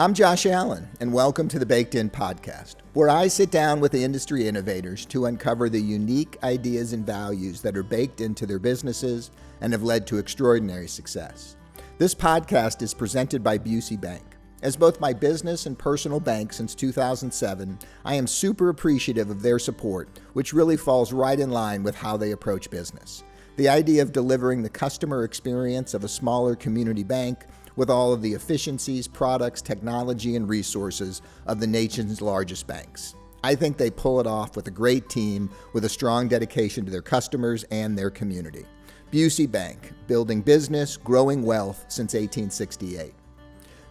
I'm Josh Allen, and welcome to the Baked In Podcast, where I sit down with the industry innovators to uncover the unique ideas and values that are baked into their businesses and have led to extraordinary success. This podcast is presented by Busey Bank. As both my business and personal bank since 2007, I am super appreciative of their support, which really falls right in line with how they approach business. The idea of delivering the customer experience of a smaller community bank with all of the efficiencies, products, technology, and resources of the nation's largest banks. I think they pull it off with a great team with a strong dedication to their customers and their community. Busey Bank, building business, growing wealth since 1868.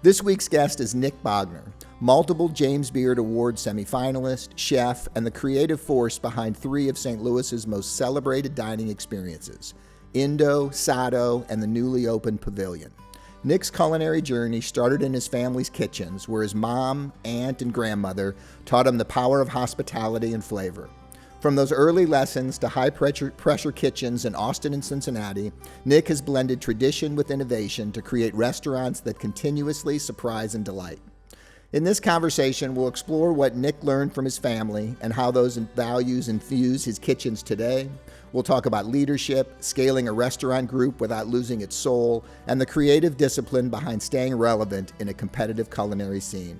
This week's guest is Nick Bognar, multiple James Beard Award semifinalist, chef, and the creative force behind three of St. Louis's most celebrated dining experiences, Indo, Sado, and the newly opened Pavilion. Nick's culinary journey started in his family's kitchens, where his mom, aunt, and grandmother taught him the power of hospitality and flavor. From those early lessons to high-pressure kitchens in Austin and Cincinnati, Nick has blended tradition with innovation to create restaurants that continuously surprise and delight. In this conversation, we'll explore what Nick learned from his family and how those values infuse his kitchens today. We'll talk about leadership, scaling a restaurant group without losing its soul, and the creative discipline behind staying relevant in a competitive culinary scene.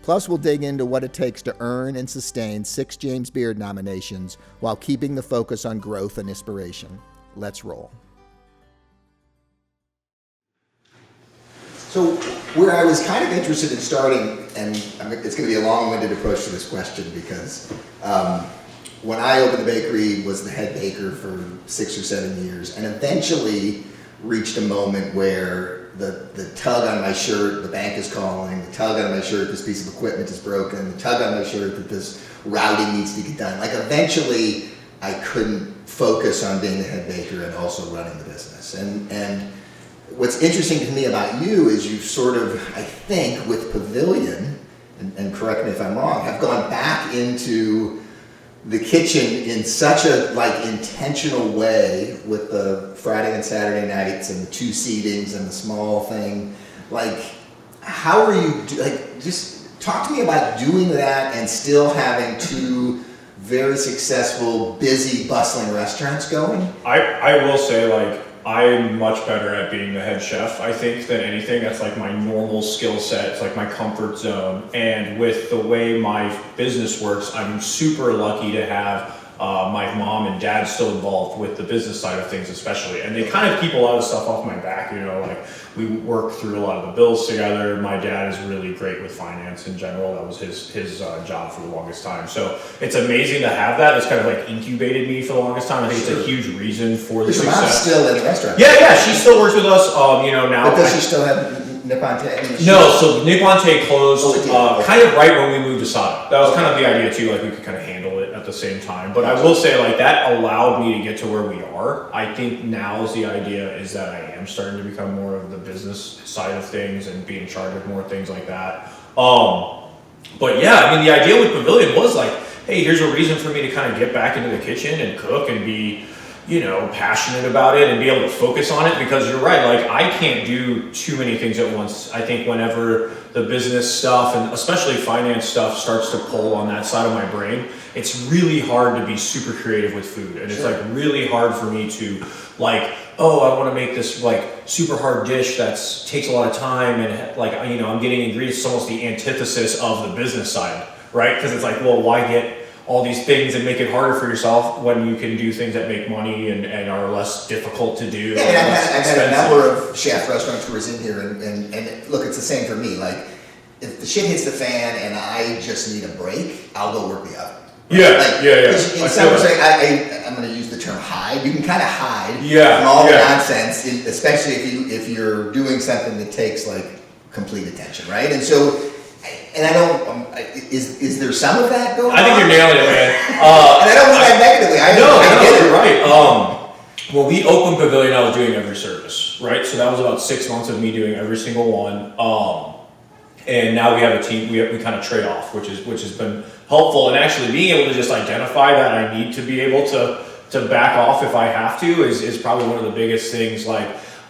Plus, we'll dig into what it takes to earn and sustain 6 James Beard nominations while keeping the focus on growth and inspiration. Let's roll. So where I was kind of interested in starting, and it's going to be a long-winded approach to this question because when I opened the bakery, was the head baker for 6 or 7 years, and eventually reached a moment where the tug on my shirt, the bank is calling, the tug on my shirt, this piece of equipment is broken, the tug on my shirt that this routing needs to get done. Like eventually I couldn't focus on being the head baker and also running the business. And what's interesting to me about you is you sort of, I think, with Pavilion, and correct me if I'm wrong, have gone back into the kitchen in such a intentional way with the Friday and Saturday nights and the 2 seatings and the small thing. Like, how are you, just talk to me about doing that and still having 2 very successful, busy, bustling restaurants going? I will say, I'm much better at being the head chef, I think, than anything. That's my normal skill set. It's my comfort zone. And with the way my business works, I'm super lucky to have my mom and dad still involved with the business side of things, especially. And they kind of keep a lot of stuff off my back, we work through a lot of the bills together. My dad is really great with finance in general. That was his job for the longest time. So it's amazing to have that. It's kind of incubated me for the longest time. I think it's a huge reason for the success. Your mom's still in the restaurant. Yeah, she still works with us. Now. But does she still have Nippon Tay? No, so Nippon Tay closed kind of right when we moved to Sado. That was kind of the idea too. We could kind of handle it at the same time. But I will say, that allowed me to get to where we are. I think now is the idea is that I am starting to become more of the business side of things and be in charge of more things like that. But yeah, the idea with Pavilion was hey, here's a reason for me to kind of get back into the kitchen and cook and be, passionate about it and be able to focus on it, because you're right, I can't do too many things at once. I think whenever the business stuff and especially finance stuff starts to pull on that side of my brain, it's really hard to be super creative with food. And it's really hard for me to I want to make this super hard dish that takes a lot of time and I'm getting ingredients. It's almost the antithesis of the business side, right? Because it's well, why get all these things and make it harder for yourself when you can do things that make money and are less difficult to do. Yeah, I've had a number of chef restaurateurs in here, and look, it's the same for me. If the shit hits the fan and I just need a break, I'll go work the oven. Yeah. In some ways, I'm going to use the term hide. You can kind of hide from all the nonsense, especially if you're doing something that takes complete attention, right? And so. And I don't. Is there some of that going on? I think you're nailing it, man. And I don't mean that negatively. I get it. You're right. When we opened Pavilion, I was doing every service, right? So that was about 6 months of me doing every single one. And now we have a team. We kind of trade off, which has been helpful. And actually being able to just identify that I need to be able to back off if I have to is probably one of the biggest things.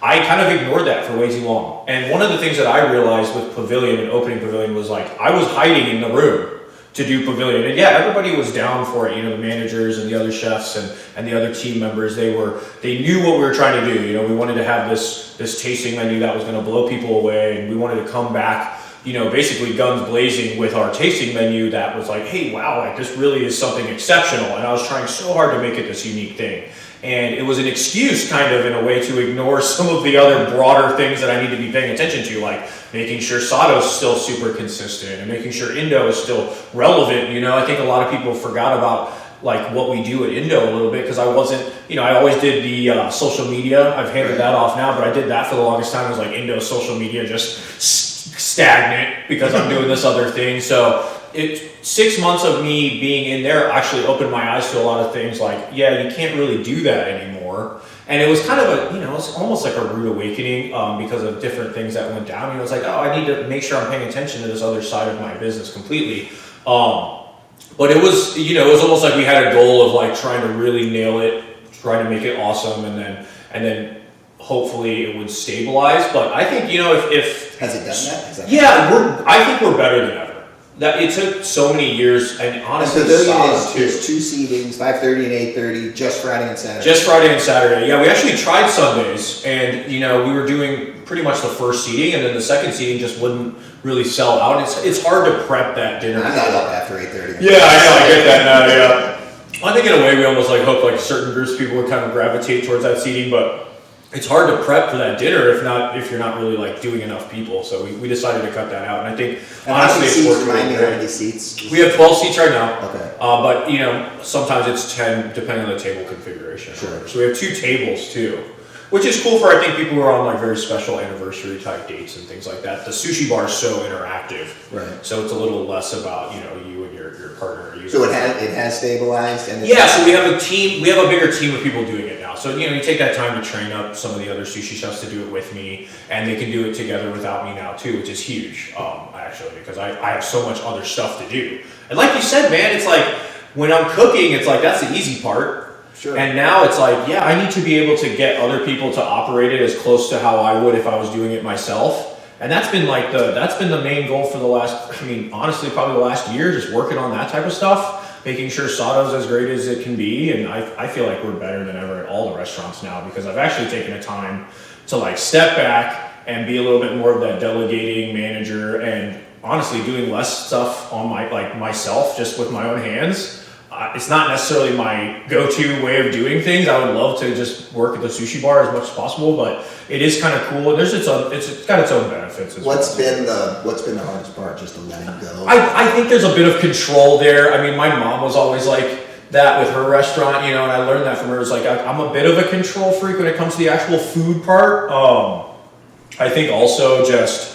I kind of ignored that for way too long. And one of the things that I realized with Pavilion and opening Pavilion was like, I was hiding in the room to do Pavilion. And yeah, everybody was down for it, the managers and the other chefs and the other team members, they knew what we were trying to do. We wanted to have this tasting menu that was going to blow people away, and we wanted to come back, basically guns blazing with our tasting menu that was like, hey, wow, like this really is something exceptional. And I was trying so hard to make it this unique thing. And it was an excuse kind of in a way to ignore some of the other broader things that I need to be paying attention to, like making sure Sado is still super consistent and making sure Indo is still relevant. I think a lot of people forgot about like what we do at Indo a little bit because I wasn't, I always did the social media. I've handed that off now, but I did that for the longest time. It was like Indo social media just stagnant because I'm doing this other thing. So 6 months of me being in there actually opened my eyes to a lot of things like, yeah, you can't really do that anymore. And it was kind of it's almost like a rude awakening because of different things that went down. It's like, oh, I need to make sure I'm paying attention to this other side of my business completely. But it was, it was almost like we had a goal of like trying to really nail it, trying to make it awesome, and then hopefully it would stabilize. But I think, if has it done that? Yeah, I think we're better than ever. That it took so many years, and honestly, and Pavilion is 2 seatings, 5:30 and 8:30, just Friday and Saturday. Just Friday and Saturday. Yeah, we actually tried Sundays, and we were doing pretty much the first seating, and then the second seating just wouldn't really sell out. It's hard to prep that dinner. I'm not up after 8:30. Yeah, I know, I get that now. Yeah, I think in a way we almost like hope like certain groups of people would kind of gravitate towards that seating, but it's hard to prep for that dinner if you're not really like doing enough people. So we decided to cut that out, and I think honestly it's worked really great. How many seats? We have 12 seats right now. Okay. But sometimes it's 10 depending on the table configuration. Sure. So we have 2 tables too, which is cool for I think people who are on like very special anniversary type dates and things like that. The sushi bar is so interactive, right? So it's a little less about you and your partner. So it has stabilized, and yeah. So we have a team. We have a bigger team of people doing it now. So you take that time to train up some of the other sushi chefs to do it with me, and they can do it together without me now too, which is huge. Actually, because I have so much other stuff to do. And like you said, man, it's like when I'm cooking, it's like that's the easy part. Sure. And now it's like, yeah, I need to be able to get other people to operate it as close to how I would if I was doing it myself. And that's been the main goal for the last, honestly, probably the last year, just working on that type of stuff, making sure Sado's as great as it can be. And I feel like we're better than ever at all the restaurants now because I've actually taken the time to like step back and be a little bit more of that delegating manager and honestly doing less stuff on myself just with my own hands. It's not necessarily my go-to way of doing things. I would love to just work at the sushi bar as much as possible, but it is kind of cool. And it's got its own benefits as well. What's been the hardest part? Just to let him go. I think there's a bit of control there. My mom was always like that with her restaurant, and I learned that from her. It's like I'm a bit of a control freak when it comes to the actual food part. I think also just.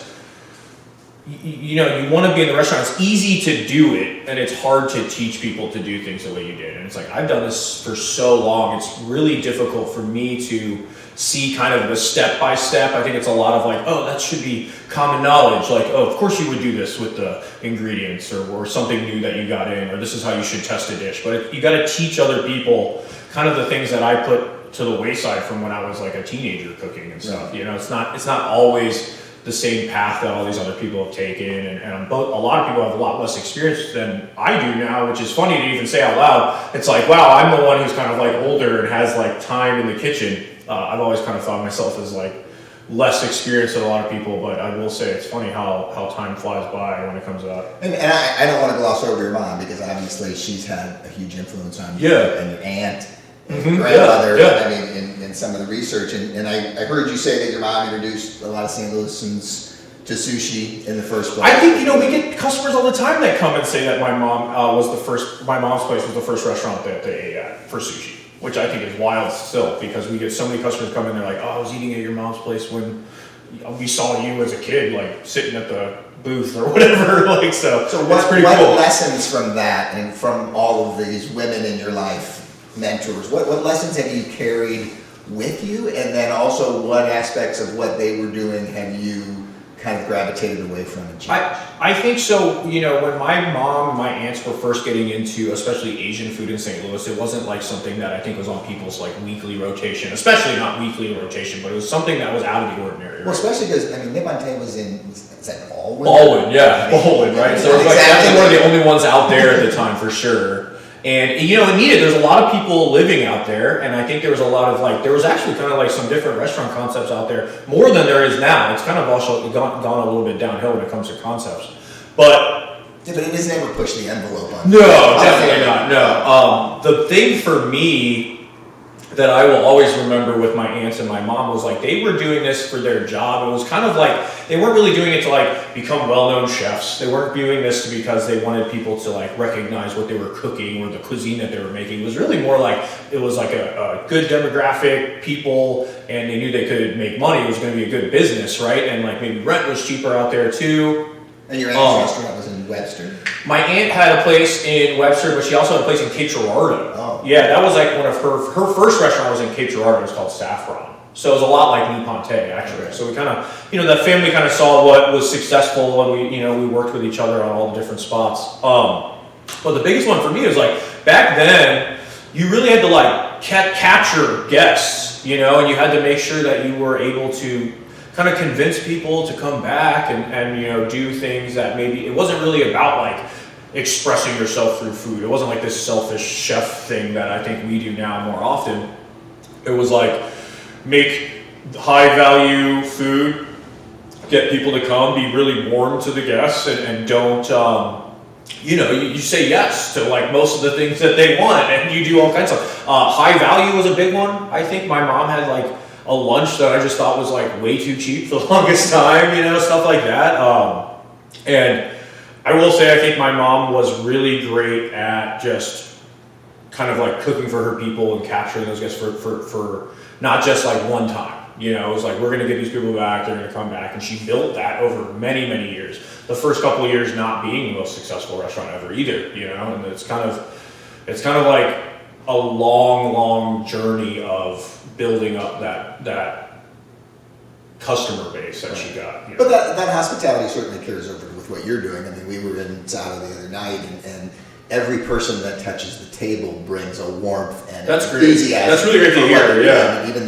You want to be in the restaurant. It's easy to do it, and it's hard to teach people to do things the way you did. And it's like, I've done this for so long. It's really difficult for me to see kind of the step-by-step. I think it's a lot of like, oh, that should be common knowledge. Like, oh, of course you would do this with the ingredients or something new that you got in, or this is how you should test a dish. But you got to teach other people kind of the things that I put to the wayside from when I was like a teenager cooking and stuff. Yeah. It's not always the same path that all these other people have taken, and a lot of people have a lot less experience than I do now, which is funny to even say out loud. It's like, wow, I'm the one who's kind of like older and has like time in the kitchen. I've always kind of thought of myself as like less experienced than a lot of people, but I will say it's funny how time flies by when it comes up. And I don't want to gloss over your mom because obviously she's had a huge influence on you and your aunt. Grandmother, in some of the research, and I heard you say that your mom introduced a lot of St. Louisans to sushi in the first place. I think we get customers all the time that come and say that my mom's place was the first restaurant that they ate at for sushi, which I think is wild still because we get so many customers come in, they're like, oh, I was eating at your mom's place when we saw you as a kid, like sitting at the booth or whatever. So what pretty cool. Lessons from that and from all of these women in your life? Mentors, what lessons have you carried with you, and then also what aspects of what they were doing have you kind of gravitated away from it? I think so. You know, when my mom and my aunts were first getting into, especially Asian food in St. Louis, it wasn't like something that I think was on people's like weekly rotation, especially not weekly rotation, but it was something that was out of the ordinary. Right? Well, especially because, I mean, Nippon was in, is that Baldwin? Baldwin, yeah. Baldwin, right? So it was like definitely one of the only ones out there at the time for sure. And, you know, it needed, there's a lot of people living out there, and I think there was a lot of, like, there was actually kind of like some different restaurant concepts out there, more than there is now. It's kind of also gone a little bit downhill when it comes to concepts. But... yeah, but it has never pushed the envelope on. No, definitely not, no. The thing for me that I will always remember with my aunts and my mom was like, they were doing this for their job. It was kind of like, they weren't really doing it to like become well-known chefs. They weren't doing this because they wanted people to like recognize what they were cooking or the cuisine that they were making. It was really more like, it was like a good demographic, people, and they knew they could make money. It was going to be a good business, right? And like maybe rent was cheaper out there too. And your aunt's restaurant was in Webster? My aunt had a place in Webster, but she also had a place in Cape Girardeau. Oh. Yeah, that was like one of her first restaurant was in Cape Girardeau. It was called Saffron. So it was a lot like Nippon, actually. Okay. So we kind of, you know, that family kind of saw what was successful, and we, you know, we worked with each other on all the different spots. But the biggest one for me was like, back then, you really had to like capture guests, you know, and you had to make sure that you were able to kind of convince people to come back and you know, do things that maybe, it wasn't really about like expressing yourself through food. It wasn't like this selfish chef thing that I think we do now more often. It was like, make high value food, get people to come, be really warm to the guests, and don't, you know, you say yes to like most of the things that they want, and you do all kinds of high value was a big one. I think my mom had like a lunch that I just thought was like way too cheap for the longest time, you know, stuff like that. And I will say I think my mom was really great at just kind of like cooking for her people and capturing those guests for not just like one time. You know, it was like, we're going to get these people back, they're going to come back. And she built that over many, many years. The first couple of years not being the most successful restaurant ever either, you know, and it's kind of like a long journey of building up that customer base that she got. You know? But that hospitality certainly carries over with what you're doing. I mean, we were in Sado the other night, and every person that touches the table brings a warmth and enthusiasm. That's really great to hear. Yeah. Even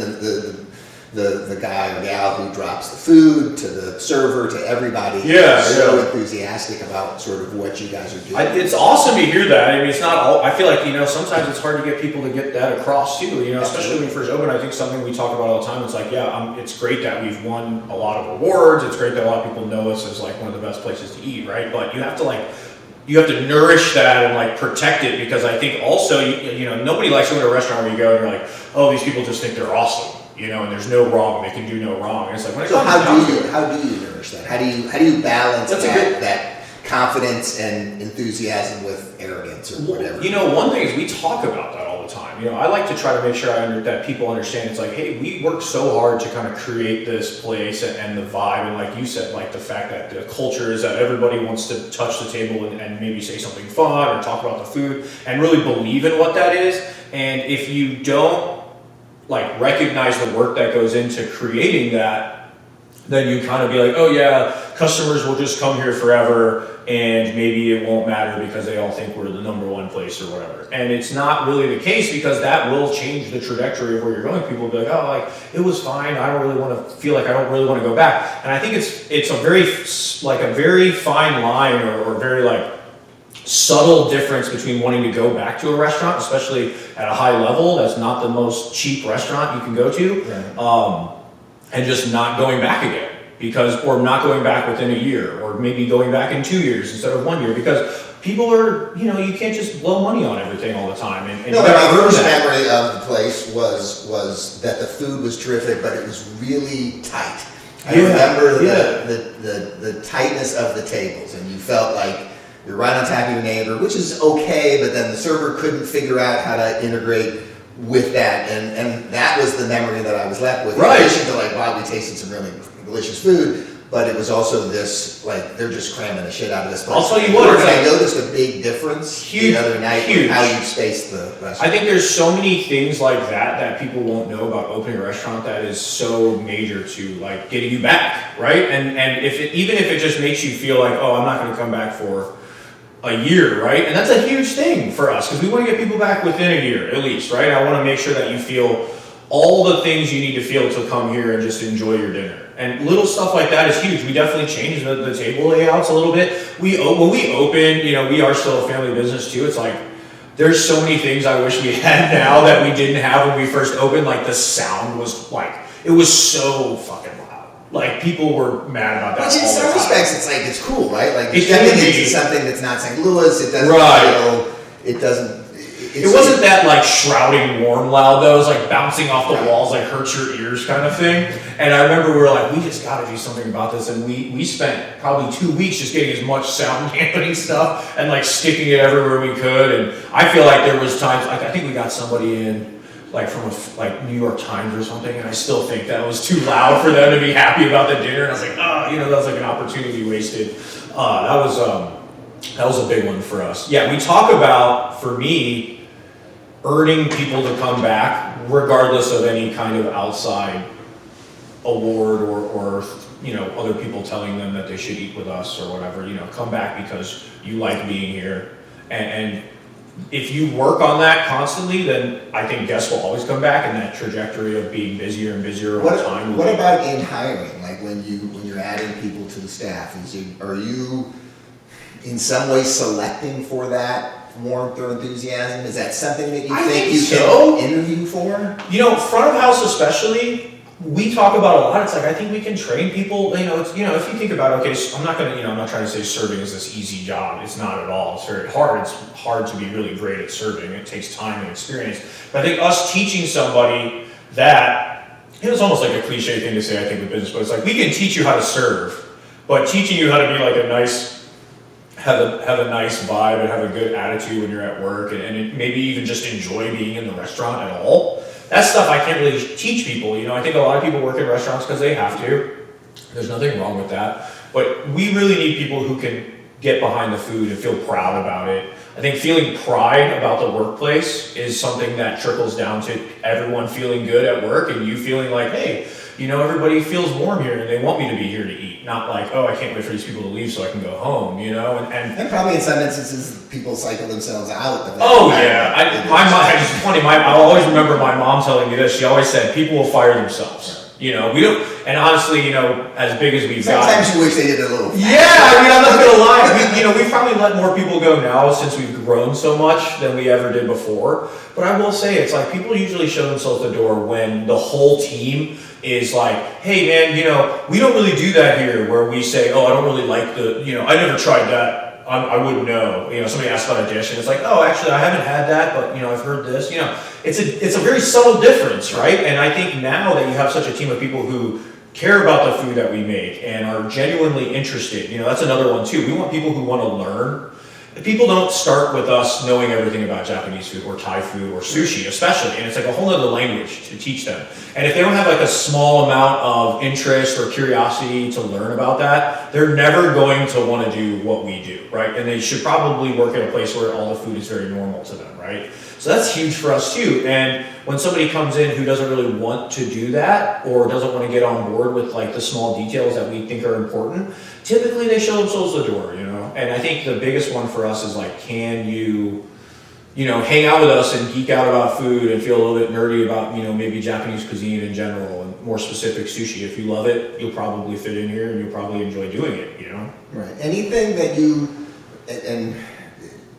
the guy or gal who drops the food to the server to everybody. Yeah. So enthusiastic about sort of what you guys are doing. It's awesome to hear that. I mean, it's not all. I feel like, you know, sometimes it's hard to get people to get that across too. You know, especially when you first open. I think something we talk about all the time. It's like, yeah, it's great that we've won a lot of awards. It's great that a lot of people know us as like one of the best places to eat, right? But you have to nourish that and like protect it, because I think also, you know, nobody likes going to a restaurant where you go and you're like, oh, these people just think they're awesome, you know, and there's no wrong, they can do no wrong. And it's like, when so how do you nourish that? How do you balance that confidence and enthusiasm with arrogance or whatever? You know, one thing is we talk about that all the time. You know, I like to try to make sure that people understand it's like, hey, we work so hard to kind of create this place and the vibe, and like you said, like the fact that the culture is that everybody wants to touch the table and maybe say something fun or talk about the food and really believe in what that is. And if you don't like recognize the work that goes into creating that, then you kind of be like, oh yeah, customers will just come here forever and maybe it won't matter because they all think we're the number one place or whatever. And it's not really the case, because that will change the trajectory of where you're going. People will be like, oh, like it was fine. I don't really want to feel like I don't really want to go back. And I think it's a very fine line or very like subtle difference between wanting to go back to a restaurant, especially at a high level that's not the most cheap restaurant you can go to, right. And just not going back again, or not going back within a year, or maybe going back in 2 years instead of 1 year, because people are, you know, you can't just blow money on everything all the time. And no, my first memory of the place was that the food was terrific, but it was really tight. I remember the tightness of the tables, and you felt like you're right on top of your neighbor, which is okay, but then the server couldn't figure out how to integrate with that, and that was the memory that I was left with. Right. In addition to like, wow, we tasted some really delicious food, but it was also this, like, they're just cramming the shit out of this place. I'll tell you what, I noticed a big difference the other night with how you spaced the restaurant. I think there's so many things like that people won't know about opening a restaurant that is so major to, like, getting you back, right? And even if it just makes you feel like, oh, I'm not going to come back for a year, right? And that's a huge thing for us because we want to get people back within a year at least, right? I want to make sure that you feel all the things you need to feel to come here and just enjoy your dinner. And little stuff like that is huge. We definitely changed the table layouts a little bit. When we opened, we are still a family business too. It's like, there's so many things I wish we had now that we didn't have when we first opened. Like the sound was it was so fucking loud. Like people were mad about that. Which in some respects, it's like, it's cool, right? Like it's something that's not St. Louis. It doesn't feel, it doesn't. It wasn't that like shrouding warm loud though. It was like bouncing off the walls, like hurts your ears kind of thing. And I remember we were like, we just got to do something about this. And we spent probably 2 weeks just getting as much sound dampening stuff and like sticking it everywhere we could. And I feel like there was times, like I think we got somebody in like from New York Times or something, and I still think that was too loud for them to be happy about the dinner. And I was like, that was like an opportunity wasted. That was a big one for us. Yeah, we talk about, for me, earning people to come back regardless of any kind of outside award or other people telling them that they should eat with us or whatever. Come back because you like being here. And if you work on that constantly, then I think guests will always come back, and that trajectory of being busier and busier over time. What about in hiring? Like when you're adding people to the staff, are you in some way selecting for that warmth or enthusiasm? Is that something that you think you can interview for? Front of house especially, we talk about a lot. It's like, I think we can train people. If you think about it, okay, so I'm not trying to say serving is this easy job. It's not at all. It's very hard. It's hard to be really great at serving. It takes time and experience. But I think us teaching somebody that, it's almost like a cliche thing to say, I think, with business, but it's like, we can teach you how to serve, but teaching you how to be like have a nice vibe and have a good attitude when you're at work and maybe even just enjoy being in the restaurant at all. That stuff I can't really teach people. I think a lot of people work in restaurants because they have to. There's nothing wrong with that. But we really need people who can get behind the food and feel proud about it. I think feeling pride about the workplace is something that trickles down to everyone feeling good at work and you feeling like, hey, everybody feels warm here and they want me to be here to eat. Not like, oh, I can't wait for these people to leave so I can go home, And probably in some instances, people cycle themselves out. It's funny. I'll always remember my mom telling me this. She always said, people will fire themselves. We don't, and honestly, as big as we've got. Sometimes you wish they did it a little faster. Yeah, I'm not gonna lie. We've probably let more people go now since we've grown so much than we ever did before. But I will say, it's like people usually show themselves the door when the whole team is like, hey man, we don't really do that here where we say, oh, I don't really like I never tried that. I wouldn't know. Somebody asked about a dish and it's like, oh, actually I haven't had that, but I've heard this. It's a very subtle difference, right? And I think now that you have such a team of people who care about the food that we make and are genuinely interested, that's another one too. We want people who want to learn. People don't start with us knowing everything about Japanese food or Thai food or sushi especially, and it's like a whole other language to teach them. And if they don't have like a small amount of interest or curiosity to learn about that, they're never going to want to do what we do, right? And they should probably work at a place where all the food is very normal to them, right? So that's huge for us too. And when somebody comes in who doesn't really want to do that or doesn't want to get on board with like the small details that we think are important, typically they show themselves the door, And I think the biggest one for us is like, can you hang out with us and geek out about food and feel a little bit nerdy about, maybe Japanese cuisine in general and more specific sushi. If you love it, you'll probably fit in here and you'll probably enjoy doing it, Right. Anything that you, and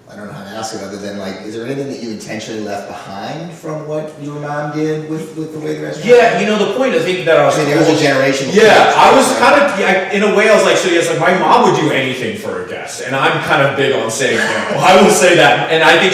I don't know how to ask it other than like, is there anything that you intentionally left behind from what your mom did with the way the restaurant? Yeah, the point I think that I was. there was a generational. Yeah, I was kind of in a way I was like, so yes, like my mom would do anything for a guest, and I'm kind of big on saying no. I will say that, and I think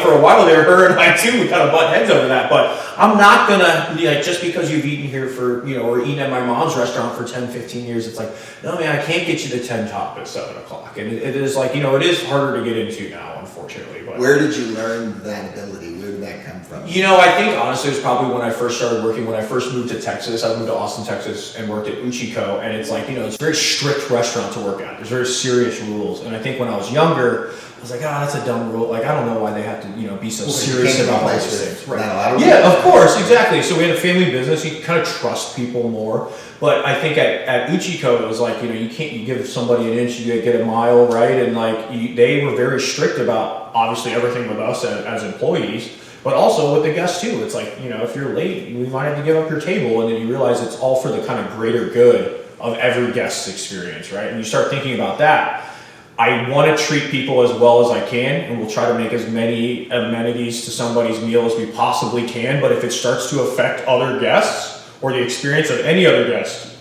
for a while there, her and I too, we kind of butt heads over that. But I'm not gonna just because you've eaten here for or eaten at my mom's restaurant for 10, 15 years. It's like, no man, I can't get you the 10 top at 7:00, and it is like it is harder to get into now. Unfortunately, but where did you learn that ability? did that come from? I think honestly it was probably when I first started working. When I first moved to Texas, I moved to Austin, Texas, and worked at Uchiko, and it's like, it's a very strict restaurant to work at. There's very serious rules, and I think when I was younger, I was like, that's a dumb rule. Like, I don't know why they have to, be so serious about all these things. Right. Yeah, of course, exactly. So we had a family business. You kind of trust people more. But I think at Uchiko, it was like, you give somebody an inch, you get a mile, right? And like, they were very strict about obviously everything with us as employees, but also with the guests too. It's like, if you're late, we might have to give up your table, and then you realize it's all for the kind of greater good of every guest's experience, right? And you start thinking about that. I want to treat people as well as I can, and we'll try to make as many amenities to somebody's meal as we possibly can. But if it starts to affect other guests or the experience of any other guest,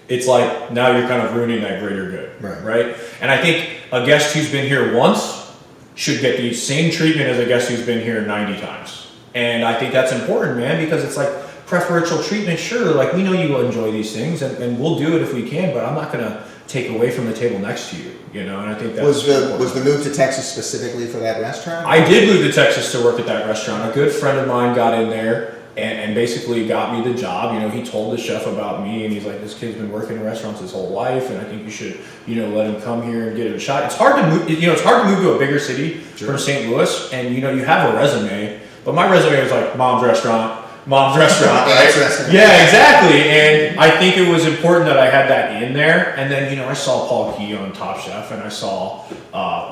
it's like now you're kind of ruining that greater good, right? And I think a guest who's been here once should get the same treatment as a guest who's been here 90 times. And I think that's important, man, because it's like preferential treatment. Sure, like we know you will enjoy these things, and we'll do it if we can, but I'm not going to take away from the table next to you, and I think that was the move to Texas specifically for that restaurant? I did move to Texas to work at that restaurant. A good friend of mine got in there and basically got me the job. He told the chef about me, and he's like, this kid's been working in restaurants his whole life, and I think you should, let him come here and get it a shot. It's hard to move, it's hard to move to a bigger city from St. Louis, and you have a resume, but my resume was like mom's restaurant, right? Yeah, exactly. And I think it was important that I had that in there. And then, I saw Paul Key on Top Chef, and I saw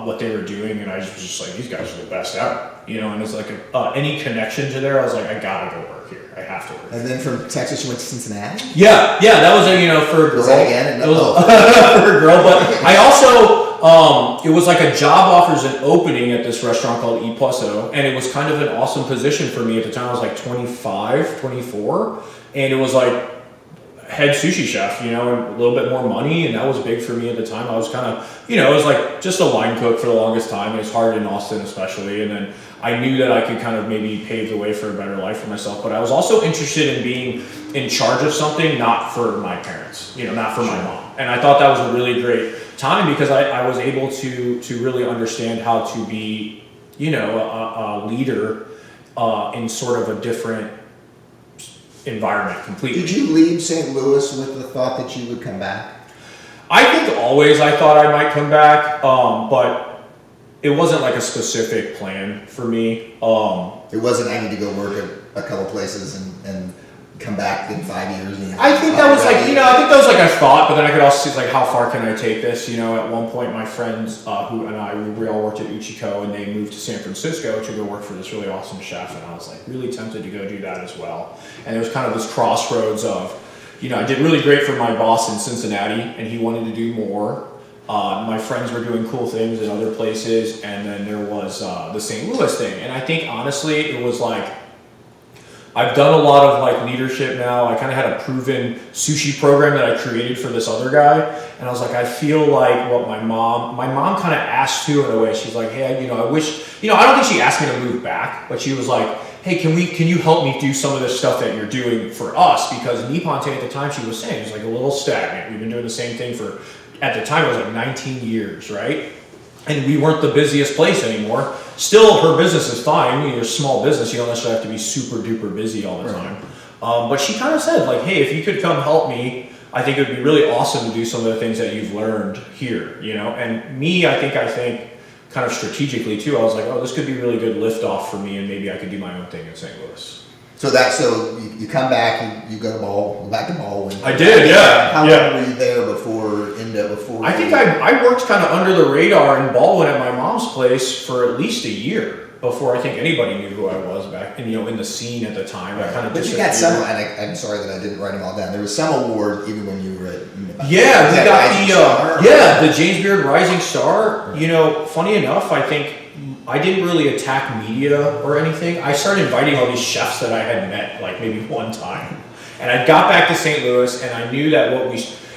what they were doing, and I was just like, these guys are the best ever. And it's like any connection to there, I was like, I gotta go work here. I have to work. And then from Texas, you went to Cincinnati? Yeah, that was for a girl. Was that again? For a girl, but I also. It was like a job offers an opening at this restaurant called E Plus O, and it was kind of an awesome position for me at the time. I was like 25, 24, and it was like head sushi chef, and a little bit more money, and that was big for me at the time. I was kind of, it was like just a line cook for the longest time. It was hard in Austin especially, and then I knew that I could kind of maybe pave the way for a better life for myself, but I was also interested in being in charge of something, not for my parents, not for my mom. And I thought that was a really great time because I was able to really understand how to be, a leader in sort of a different environment completely. Did you leave St. Louis with the thought that you would come back? I think always I thought I might come back, but it wasn't like a specific plan for me. It wasn't, I need to go work at a couple places and come back in 5 years. I think that was like, I think that was like a thought, but then I could also see like, how far can I take this? At one point my friends who and I, we all worked at Uchiko, and they moved to San Francisco to go work for this really awesome chef, and I was like really tempted to go do that as well. And there was kind of this crossroads of, I did really great for my boss in Cincinnati, and he wanted to do more. My friends were doing cool things in other places, and then there was the St. Louis thing. And I think honestly it was like, I've done a lot of like leadership now. I kind of had a proven sushi program that I created for this other guy, and I was like, I feel like what my mom kind of asked too in a way. She's like, hey, I wish, I don't think she asked me to move back, but she was like, hey, can you help me do some of this stuff that you're doing for us? Because Nippon at the time, she was saying, it was like a little stagnant. We've been doing the same thing for, at the time it was like 19 years, right? And we weren't the busiest place anymore. Still, her business is fine. You're a small business. You don't necessarily have to be super duper busy all the time. But she kind of said, like, hey, if you could come help me, I think it would be really awesome to do some of the things that you've learned here, And me, I think kind of strategically too, I was like, oh, this could be really good lift off for me, and maybe I could do my own thing in St. Louis. So you come back, you go back to Baldwin. I did, yeah. How long were you there before Indo? I think I worked kind of under the radar in Baldwin at my mom's place for at least a year before I think anybody knew who I was back, and in the scene at the time. I kind of. But you got some, and I'm sorry that I didn't write them all down. There was some award even when you were at. Yeah, we got the James Beard Rising Star. Right. Funny enough, I think. I didn't really attack media or anything. I started inviting all these chefs that I had met like maybe one time. And I got back to St. Louis, and I knew that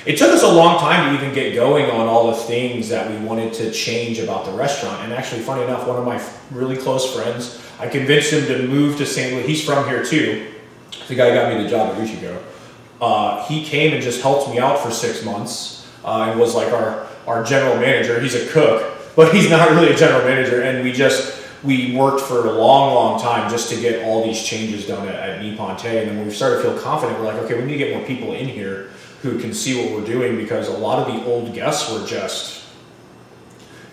it took us a long time to even get going on all the things that we wanted to change about the restaurant. And actually, funny enough, one of my really close friends, I convinced him to move to St. Louis. He's from here too. The guy who got me the job at Uchiko. He came and just helped me out for 6 months and was like our general manager. He's a cook, but he's not really a general manager. And we worked for a long, long time just to get all these changes done at Nippon Tay. And then when we started to feel confident, we're like, okay, we need to get more people in here who can see what we're doing, because a lot of the old guests were just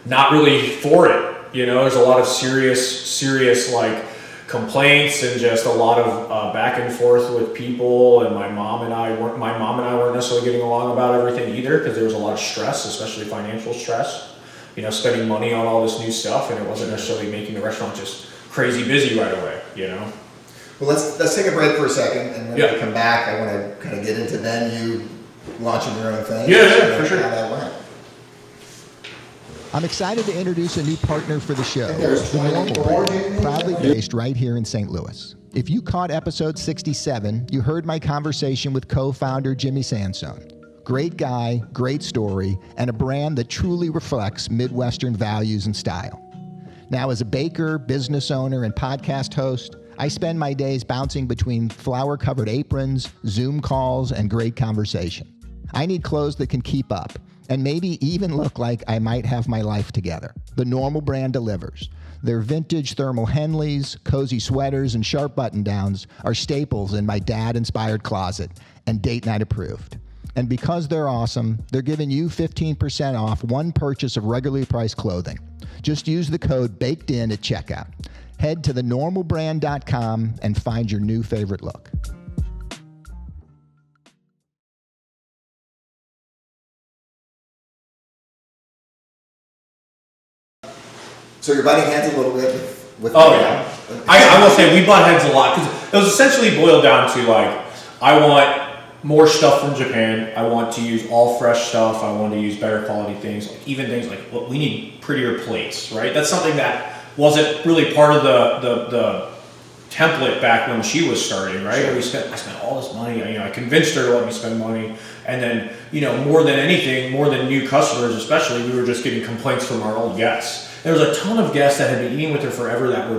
not really for it. You know, there's a lot of serious like complaints and just a lot of back and forth with people. And my mom and I weren't necessarily getting along about everything either, because there was a lot of stress, especially financial stress. You know, spending money on all this new stuff, and it wasn't necessarily making the restaurant just crazy busy right away, you know? Well, let's take a break for a second, and when we come back, I want to kind of get into then you launching your own thing. Yeah, for sure. How that went. I'm excited to introduce a new partner for the show, The Normal Brand, proudly based right here in St. Louis. If you caught episode 67, you heard my conversation with co-founder Jimmy Sansone. Great guy, great story, and a brand that truly reflects Midwestern values and style. Now, as a baker, business owner, and podcast host, I spend my days bouncing between flower-covered aprons, Zoom calls, and great conversation. I need clothes that can keep up, and maybe even look like I might have my life together. The Normal Brand delivers. Their vintage thermal Henleys, cozy sweaters, and sharp button-downs are staples in my dad-inspired closet, and date night approved. And because they're awesome, they're giving you 15% off one purchase of regularly priced clothing. Just use the code BAKEDIN at checkout. Head to thenormalbrand.com and find your new favorite look. So you're butting heads a little bit with Oh yeah, I will say we butt heads a lot, because it was essentially boiled down to like, I want more stuff from Japan. I want to use all fresh stuff. I want to use better quality things, like even things like, well, we need prettier plates, right? That's something that wasn't really part of the template back when she was starting, right? I spent all this money. I convinced her to let me spend money, and then more than anything, more than new customers, especially, we were just getting complaints from our old guests. There was a ton of guests that had been eating with her forever that were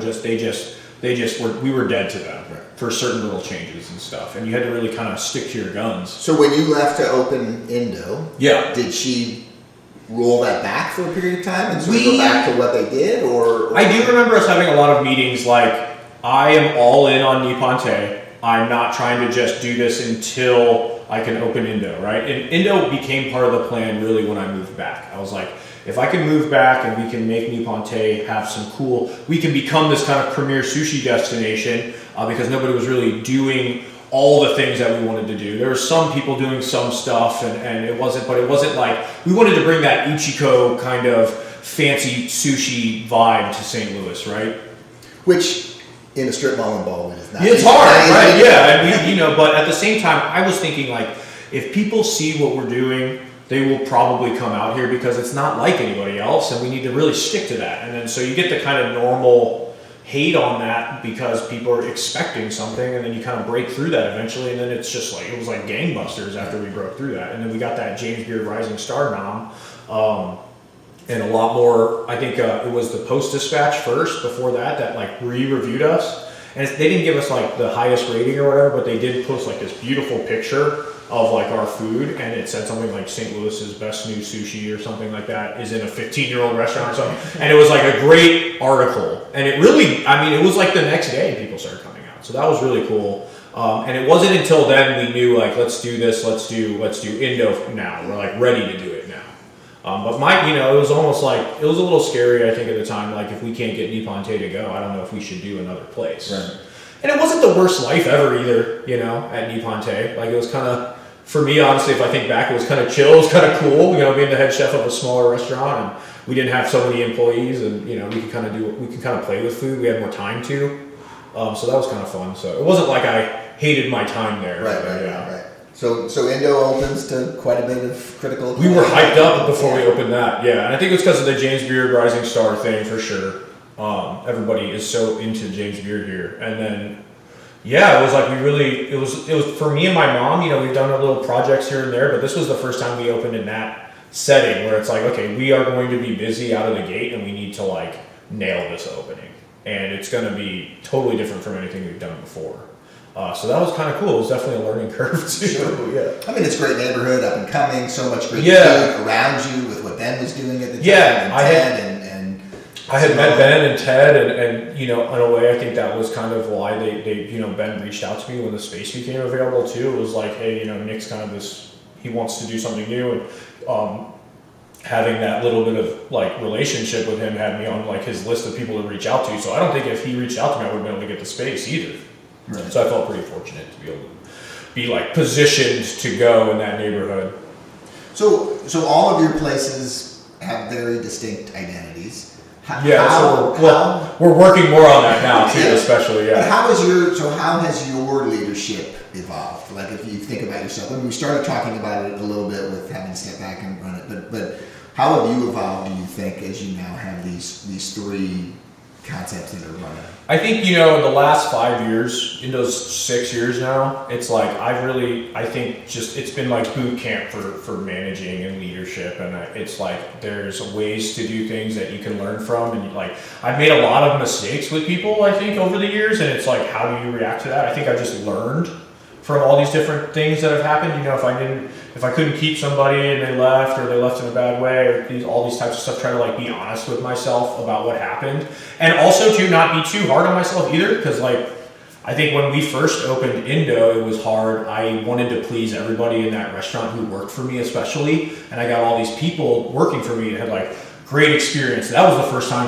we were dead to them for certain little changes and stuff, and you had to really kind of stick to your guns. So when you left to open Indo, did she roll that back for a period of time and sort of go back to what they did, or? I do remember us having a lot of meetings like, I am all in on Nippon Tay. I'm not trying to just do this until I can open Indo, right? And Indo became part of the plan really when I moved back. I was like, if I can move back and we can make Nippon Tay have some cool, we can become this kind of premier sushi destination, because nobody was really doing all the things that we wanted to do. There were some people doing some stuff, and it wasn't like, we wanted to bring that Ichiko kind of fancy sushi vibe to St. Louis, right? Which in a strip mall in Baldwin is not. It's hard, right? Yeah, and but at the same time, I was thinking like, if people see what we're doing, they will probably come out here, because it's not like anybody else, and we need to really stick to that. And then so you get the kind of normal hate on that because people are expecting something, and then you kind of break through that eventually, and then it's just like, it was like gangbusters after we broke through that. And then we got that James Beard Rising Star nom, and a lot more. I think it was the Post-Dispatch first, before that like re-reviewed us, and they didn't give us like the highest rating or whatever, but they did post like this beautiful picture of like our food, and it said something like St. Louis's best new sushi or something like that is in a 15-year-old restaurant or something, and it was like a great article, and it really, it was like the next day people started coming out, so that was really cool. And it wasn't until then we knew like, let's do this, let's do Indo now, we're like ready to do it now. But it was almost like, it was a little scary, I think, at the time, like, if we can't get Nippon Tay to go, I don't know if we should do another place. Right. And it wasn't the worst life ever either, at Nippon Tay. Like, it was kind of, for me, honestly, if I think back, it was kind of chill, it was kind of cool, being the head chef of a smaller restaurant, and we didn't have so many employees, and, we could kind of play with food, we had more time to. So that was kind of fun. So it wasn't like I hated my time there. Right. So Indo opens to quite a bit of critical. We were hyped up before we opened that, yeah. And I think it was because of the James Beard Rising Star thing for sure. Everybody is so into James Beard here, and then it was like it was for me and my mom. We've done our little projects here and there, but this was the first time we opened in that setting where it's like, okay, we are going to be busy out of the gate, and we need to like nail this opening, and it's going to be totally different from anything we've done before. So that was kind of cool. It was definitely a learning curve too. Sure. Yeah. It's a great neighborhood, up and coming, so much great food around you with what Ben was doing at the time, and Ted, and I had met Ben and Ted, and in a way, I think that was kind of why they Ben reached out to me when the space became available too. It was like, hey, Nick's kind of this, he wants to do something new, and having that little bit of like relationship with him had me on like his list of people to reach out to. So I don't think if he reached out to me, I would have been able to get the space either. Right. So I felt pretty fortunate to be able to be like positioned to go in that neighborhood. So all of your places have very distinct identities. We're working more on that now too, especially. Yeah. But how has your leadership evolved? Like if you think about yourself, we started talking about it a little bit with having to step back and run it, but how have you evolved? Do you think as you now have these three concepts that are running? I think in the last 5 years, in those 6 years now, it's like I think just it's been like boot camp for managing and leadership, and it's like there's ways to do things that you can learn from, and like I've made a lot of mistakes with people I think over the years, and it's like how do you react to that? I think I just learned from all these different things that have happened. If I couldn't keep somebody and they left, or they left in a bad way, or all these types of stuff, try to like be honest with myself about what happened, and also to not be too hard on myself either, because like I think when we first opened Indo, it was hard. I wanted to please everybody in that restaurant who worked for me, especially, and I got all these people working for me that had like great experience. That was the first time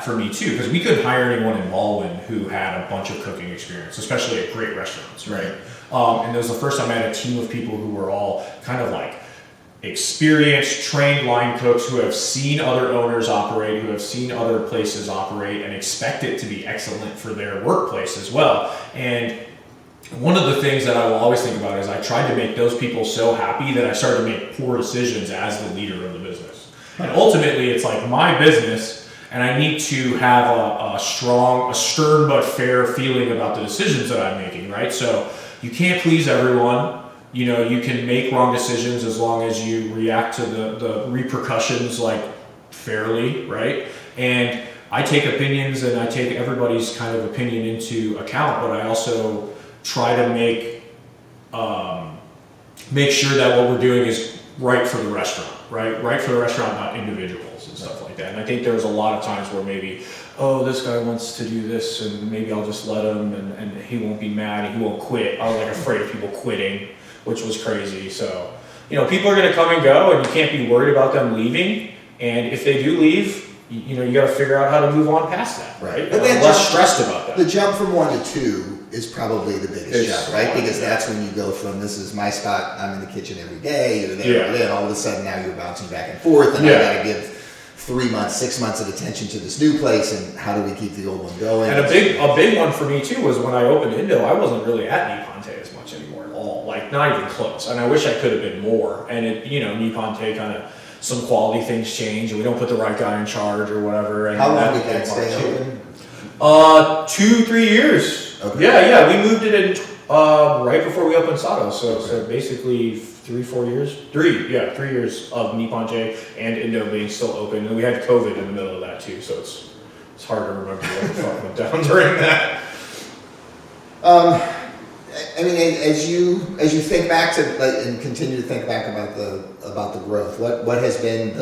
for me too, because we couldn't hire anyone in Baldwin who had a bunch of cooking experience, especially at great restaurants, right? And it was the first time I had a team of people who were all kind of like experienced, trained line cooks who have seen other owners operate, who have seen other places operate, and expect it to be excellent for their workplace as well. And one of the things that I will always think about is I tried to make those people so happy that I started to make poor decisions as the leader of the business. And ultimately, it's like my business, and I need to have a stern but fair feeling about the decisions that I'm making, right? So you can't please everyone. You can make wrong decisions as long as you react to the repercussions like fairly, right? And I take opinions and I take everybody's kind of opinion into account, but I also try to make sure that what we're doing is right for the restaurant, right? Right for the restaurant, not individuals and stuff like that. And I think there was a lot of times where maybe, oh, this guy wants to do this and maybe I'll just let him and he won't be mad and he won't quit. I was like afraid of people quitting, which was crazy. So, people are going to come and go and you can't be worried about them leaving. And if they do leave, you got to figure out how to move on past that, right? But then less stressed about that. The jump from 1 to 2 is probably the biggest jump, right? Because that's when you go from this is my spot, I'm in the kitchen every day, you're there, and all of a sudden now you're bouncing back and forth, and I got to give 3 months, 6 months of attention to this new place, and how do we keep the old one going? And a big one for me too was when I opened Indo, I wasn't really at Nippon-Te as much anymore at all, like not even close. And I wish I could have been more. And Nippon-Te kind of some quality things change, and we don't put the right guy in charge or whatever. And how long did that stay open? 2-3 years. Okay. Yeah, we moved it in right before we opened Sado. So basically 3-4 years. 3 years of Nippon-Te and Indo being still open, and we had COVID in the middle of that too. So it's hard to remember what the fuck went down during that. I mean, as you think back to and continue to think back about the growth, what has been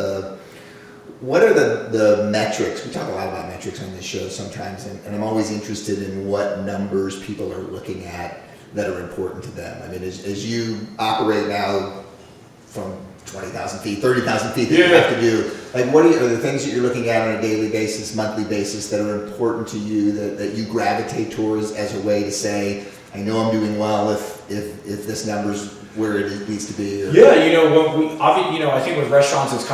what are the metrics? We talk a lot about metrics on this show sometimes, and I'm always interested in what numbers people are looking at that are important to them. I mean, as you operate now from 20,000 feet, 30,000 feet that you have to do, like what are the things that you're looking at on a daily basis, monthly basis that are important to you that you gravitate towards as a way to say, I know I'm doing well if this number's where it needs to be. I think with restaurants it's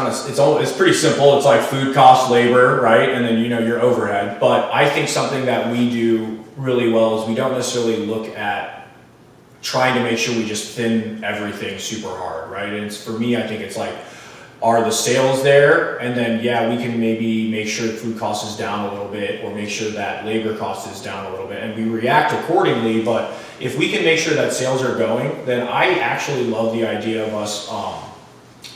pretty simple. It's like food cost, labor, right, and then your overhead. But I think something that we do really well is we don't necessarily look at trying to make sure we just thin everything super hard, right? And for me, I think it's like, are the sales there? And then, we can maybe make sure food cost is down a little bit, or make sure that labor cost is down a little bit, and we react accordingly. But if we can make sure that sales are going, then I actually love the idea of us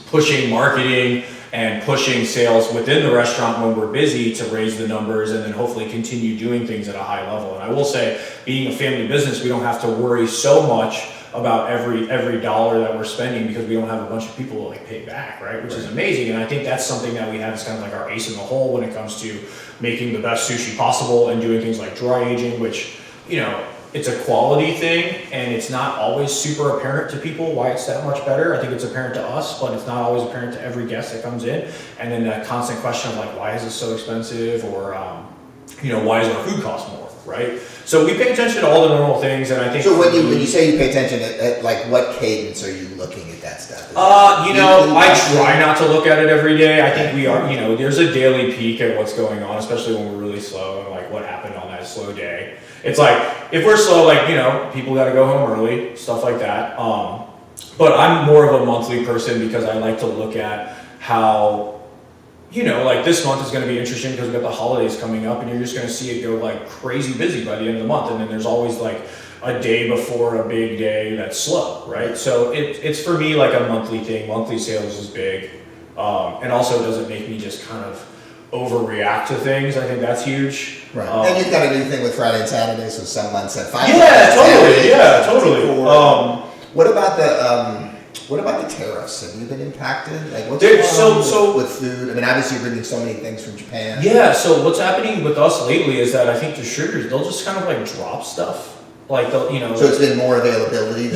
pushing marketing and pushing sales within the restaurant when we're busy to raise the numbers, and then hopefully continue doing things at a high level. And I will say, being a family business, we don't have to worry so much about every dollar that we're spending because we don't have a bunch of people to like pay back, right? Which is amazing. And I think that's something that we have as kind of like our ace in the hole when it comes to making the best sushi possible and doing things like dry aging, which, you know, it's a quality thing, and it's not always super apparent to people why it's that much better. I think it's apparent to us, but it's not always apparent to every guest that comes in. And then that constant question of like, why is this so expensive? Or, you know, why does our food cost more, right? So we pay attention to all the normal things, and I think. So when you say you pay attention, at like what cadence are you looking at that stuff? You know, I try not to look at it every day. I think we are, you know, there's a daily peek at what's going on, especially when we're really slow and like what happened on that slow day. It's like, if we're slow, like, you know, people got to go home early, stuff like that. But I'm more of a monthly person because I like to look at how, you know, like this month is going to be interesting because we've got the holidays coming up and you're just going to see it go like crazy busy by the end of the month. And then there's always like a day before a big day that's slow, right? So it's for me like a monthly thing. Monthly sales is big. And also it doesn't make me just kind of overreact to things. I think that's huge. Right. And you've got a new thing with Friday and Saturday, so some months at 5. Yeah, totally. What about the tariffs? Have you been impacted? Like what's Dude, going on so with food? I mean, obviously you're bringing so many things from Japan. Yeah, so what's happening with us lately is that I think distributors, they'll just kind of like drop stuff. Like, they'll, you know. So it's been more availability?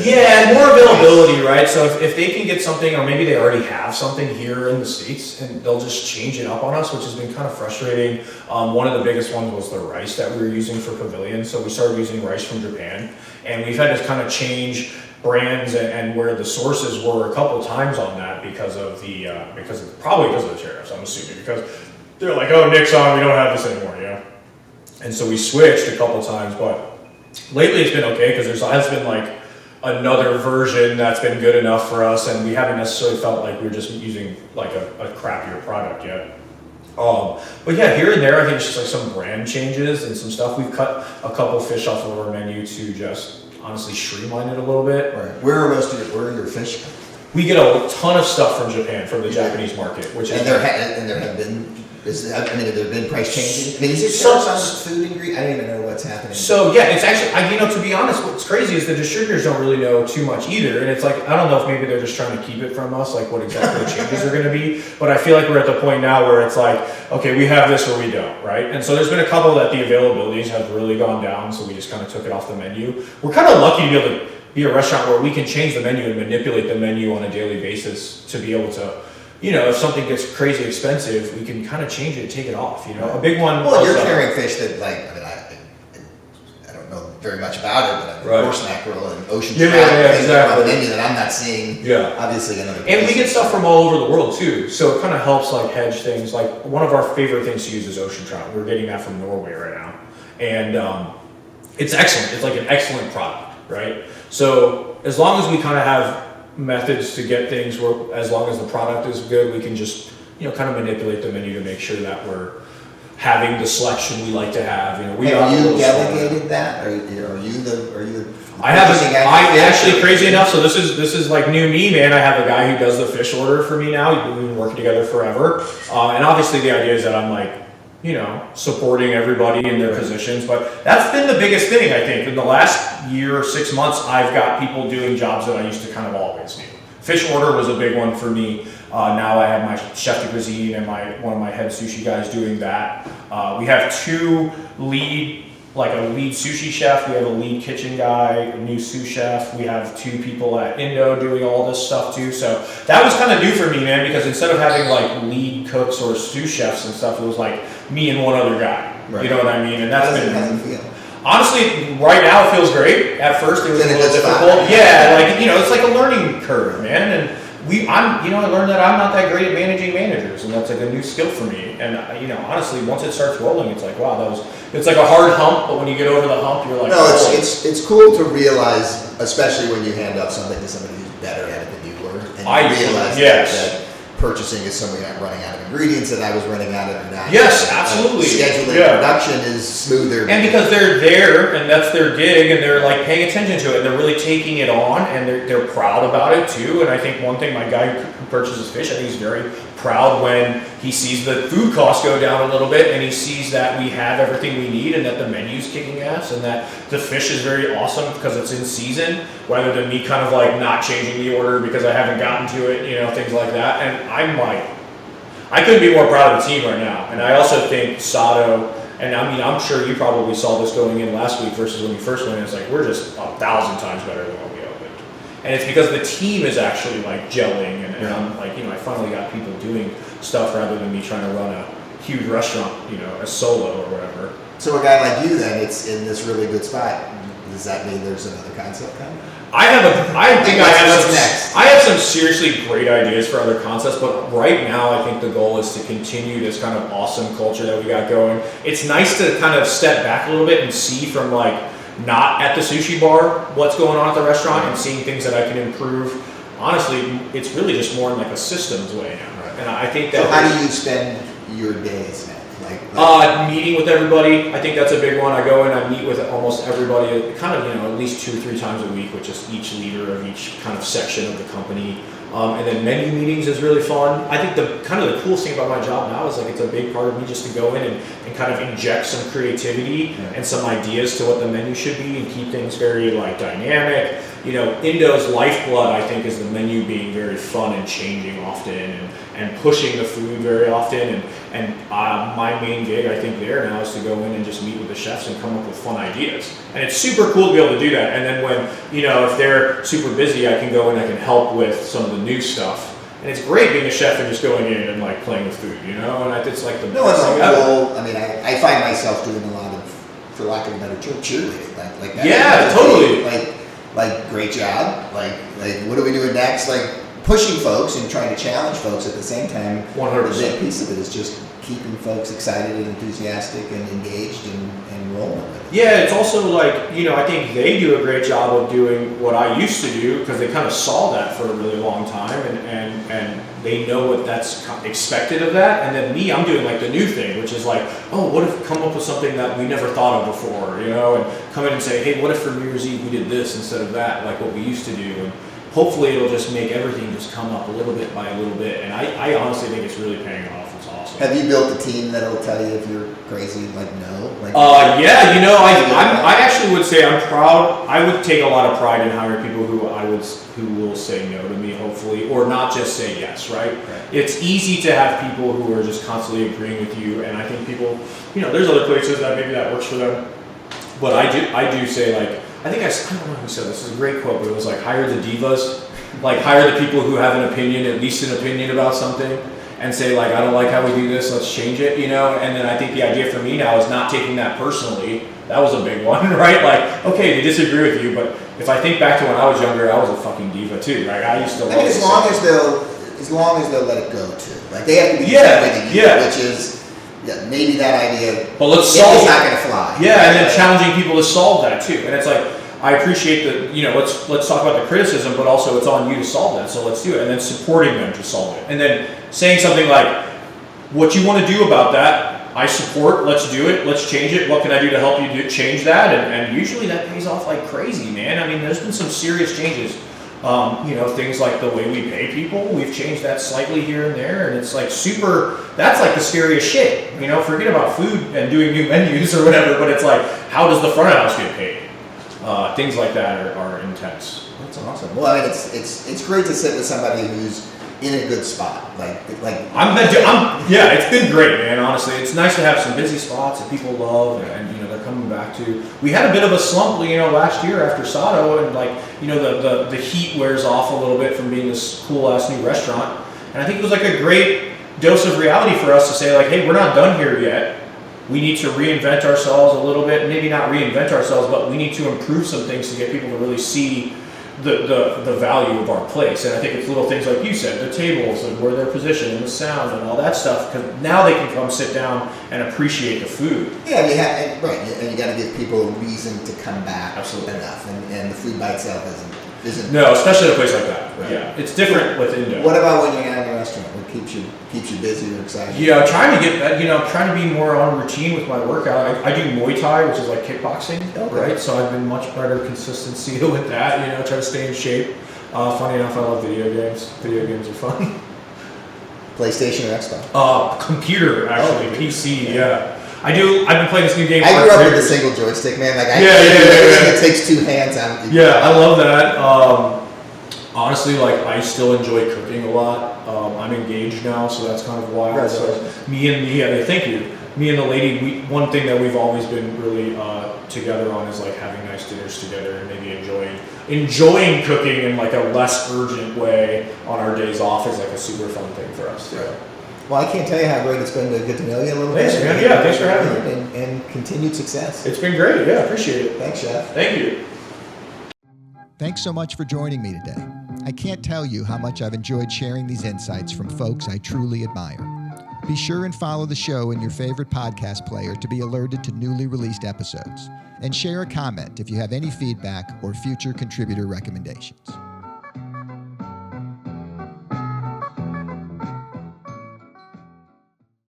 More availability, right? So if they can get something, or maybe they already have something here in the States, and they'll just change it up on us, which has been kind of frustrating. One of the biggest ones was the rice that we were using for Pavilion. So we started using rice from Japan, and we've had to kind of change brands and where the sources were a couple times on that because of the tariffs, I'm assuming, because they're like, oh, Nixon, we don't have this anymore, yeah. And so we switched a couple times, but lately it's been okay because has been like another version that's been good enough for us, and we haven't necessarily felt like we're just using like a crappier product yet. But yeah, here and there I think it's just like some brand changes and some stuff. We've cut a couple fish off of our menu to just honestly streamline it a little bit. Right. Where are your fish? We get a ton of stuff from Japan, from the Japanese market, which is. There have been price changes. I mean, is it some food ingredient? I don't even know what's happening. So yeah, it's actually, you know, to be honest, what's crazy is the distributors don't really know too much either, and it's like I don't know if maybe they're just trying to keep it from us, like what exactly the changes are going to be. But I feel like we're at the point now where it's like, okay, we have this or we don't, right? And so there's been a couple that the availabilities have really gone down, so we just kind of took it off the menu. We're kind of lucky to be able to be a restaurant where we can change the menu and manipulate the menu on a daily basis to be able to. You know, if something gets crazy expensive, we can kind of change it and take it off, you know? A big one... Well, you're carrying fish that, like, I don't know very much about it, but horse mackerel and ocean trout things on the menu that I'm not seeing, obviously, in other places. And we get stuff from all over the world, too, so it kind of helps, like, hedge things. Like, one of our favorite things to use is ocean trout. We're getting that from Norway right now. And it's excellent. It's like an excellent product, right? So as long as we kind of have methods to get things where, as long as the product is good, we can just, you know, kind of manipulate the menu to make sure that we're having the selection we like to have. You know, have you delegated that? Are you the I actually, crazy enough, so this is like new me, man. I have a guy who does the fish order for me now. We've been working together forever, and obviously the idea is that I'm like, you know, supporting everybody in their positions. But that's been the biggest thing, I think. In the last year or 6 months, I've got people doing jobs that I used to kind of always do. Fish order was a big one for me. Now I have my chef de cuisine and one of my head sushi guys doing that. We have two lead sushi chef. We have a lead kitchen guy, a new sous chef. We have 2 people at Indo doing all this stuff too. So that was kind of new for me, man, because instead of having like lead cooks or sous chefs and stuff, it was like me and one other guy. Right. You know what I mean? And that's been. How does it feel? Honestly, right now it feels great. At first it was a little difficult. Yeah, like, you know, it's like a learning curve, man. And I learned that I'm not that great at managing managers, and that's like a new skill for me. And you know, honestly, once it starts rolling, it's like, wow, it's like a hard hump, but when you get over the hump, you're like, no, it's cool to realize, especially when you hand off something to somebody who's better at it than you were, and you realize that purchasing is somebody not running out of ingredients that I was running out of. Yes, absolutely. Scheduling production is smoother. And because they're there and that's their gig and they're like paying attention to it and they're really taking it on and they're proud about it too. And I think one thing, my guy who purchases fish, I think he's very proud when he sees the food costs go down a little bit, and he sees that we have everything we need, and that the menu's kicking ass, and that the fish is very awesome because it's in season, rather than me kind of like not changing the order because I haven't gotten to it, things like that. And I'm like, I couldn't be more proud of the team right now. And I also think Sado, and I mean, I'm sure you probably saw this going in last week versus when you first went in, it's like, we're just 1,000 times better than when we opened. And it's because the team is actually like gelling, and I'm like, I finally got people doing stuff rather than me trying to run a huge restaurant, a solo or whatever. So a guy like you then, it's in this really good spot. Does that mean there's another concept coming? I have some seriously great ideas for other concepts, but right now I think the goal is to continue this kind of awesome culture that we got going. It's nice to kind of step back a little bit and see from like not at the sushi bar what's going on at the restaurant and seeing things that I can improve. Honestly, it's really just more in like a systems way now. Right. And I think that. So how do you spend your days now? Meeting with everybody. I think that's a big one. I go in, I meet with almost everybody, kind of, at least 2 or 3 times a week with just each leader of each kind of section of the company. And then menu meetings is really fun. I think the coolest thing about my job now is like it's a big part of me just to go in and kind of inject some creativity and some ideas to what the menu should be and keep things very like dynamic. Indo's lifeblood, I think, is the menu being very fun and changing often and pushing the food very often. And my main gig, I think, there now is to go in and just meet with the chefs and come up with fun ideas. And it's super cool to be able to do that. And then when, if they're super busy, I can go in and I can help with some of the new stuff. And it's great being a chef and just going in and like playing with food, and it's like the best thing ever. I mean, I find myself doing a lot of, for lack of a better term, cheerleading, like that. Yeah, totally. Like great job. Like what are we doing next? Like pushing folks and trying to challenge folks at the same time. 100%. The big piece of it is just keeping folks excited and enthusiastic and engaged and rolling with it. Yeah, it's also like, I think they do a great job of doing what I used to do because they kind of saw that for a really long time and they know what that's expected of that. And then me, I'm doing like the new thing, which is like, what if come up with something that we never thought of before, and come in and say, hey, what if for New Year's Eve we did this instead of that, like what we used to do. And hopefully it'll just make everything just come up a little bit by a little bit. And I honestly think it's really paying off. It's awesome. Have you built a team that'll tell you if you're crazy? Like no. Yeah. I actually would say I'm proud. I would take a lot of pride in hiring people who will say no to me, hopefully, or not just say yes. Right. It's easy to have people who are just constantly agreeing with you, and I think people, there's other places that maybe that works for them, but I do say like. I don't know who said this. Is a great quote, but it was like, hire the divas, like hire the people who have an opinion, at least an opinion about something, and say like, I don't like how we do this, let's change it, And then I think the idea for me now is not taking that personally. That was a big one, right? Like, okay, they disagree with you, but if I think back to when I was younger, I was a fucking diva too. Like I used to. As long as they'll let it go too. Like they have to be with you, which is. Yeah, maybe that idea. But let's solve. It's not going to fly. Yeah, and then challenging people to solve that too. And it's like I appreciate that. Let's talk about the criticism, but also it's on you to solve that. So let's do it, and then supporting them to solve it, and then saying something like, "What you want to do about that, I support. Let's do it. Let's change it. What can I do to help you change that?" And usually that pays off like crazy, man. I mean, there's been some serious changes. Things like the way we pay people, we've changed that slightly here and there, and it's like that's like the scariest shit. Forget about food and doing new menus or whatever, but it's like, how does the front of house get paid? Things like that are intense. That's awesome. Well, I mean, it's great to sit with somebody who's in a good spot. It's been great, man. Honestly, it's nice to have some busy spots that people love, and they're coming back to. We had a bit of a slump, last year after Sado, and the heat wears off a little bit from being this cool ass new restaurant. And I think it was like a great dose of reality for us to say like, hey, we're not done here yet. We need to reinvent ourselves a little bit. Maybe not reinvent ourselves, but we need to improve some things to get people to really see the value of our place. And I think it's little things like you said, the tables and where they're positioned and the sound and all that stuff, because now they can come sit down and appreciate the food. Yeah, and you got to give people a reason to come back. Absolutely. Enough, and the food by itself isn't. No, especially at a place like that. Right. Yeah, it's different with Indo. What about when you're at a restaurant? What keeps you busy or excited? Yeah, trying to get that. Trying to be more on routine with my workout. I do Muay Thai, which is like kickboxing, right? So I've been much better consistency with that. Try to stay in shape. Funny enough, I love video games. Video games are fun. PlayStation or Xbox? Computer, actually. PC, yeah. I've been playing this new game. I grew up with a single joystick, man. Like, it takes two hands. I love that. Honestly, like, I still enjoy cooking a lot. I'm engaged now, so that's kind of wild. Thank you. Me and the lady, one thing that we've always been really together on is like having nice dinners together and maybe enjoying cooking in like a less urgent way on our days off is like a super fun thing for us. Yeah. Well, I can't tell you how great it's been to get to know you a little bit. Thanks, man. Yeah, thanks for having me. And continued success. It's been great. Yeah, appreciate it. Thanks, Chef. Thank you. Thanks so much for joining me today. I can't tell you how much I've enjoyed sharing these insights from folks I truly admire. Be sure and follow the show in your favorite podcast player to be alerted to newly released episodes. And share a comment if you have any feedback or future contributor recommendations.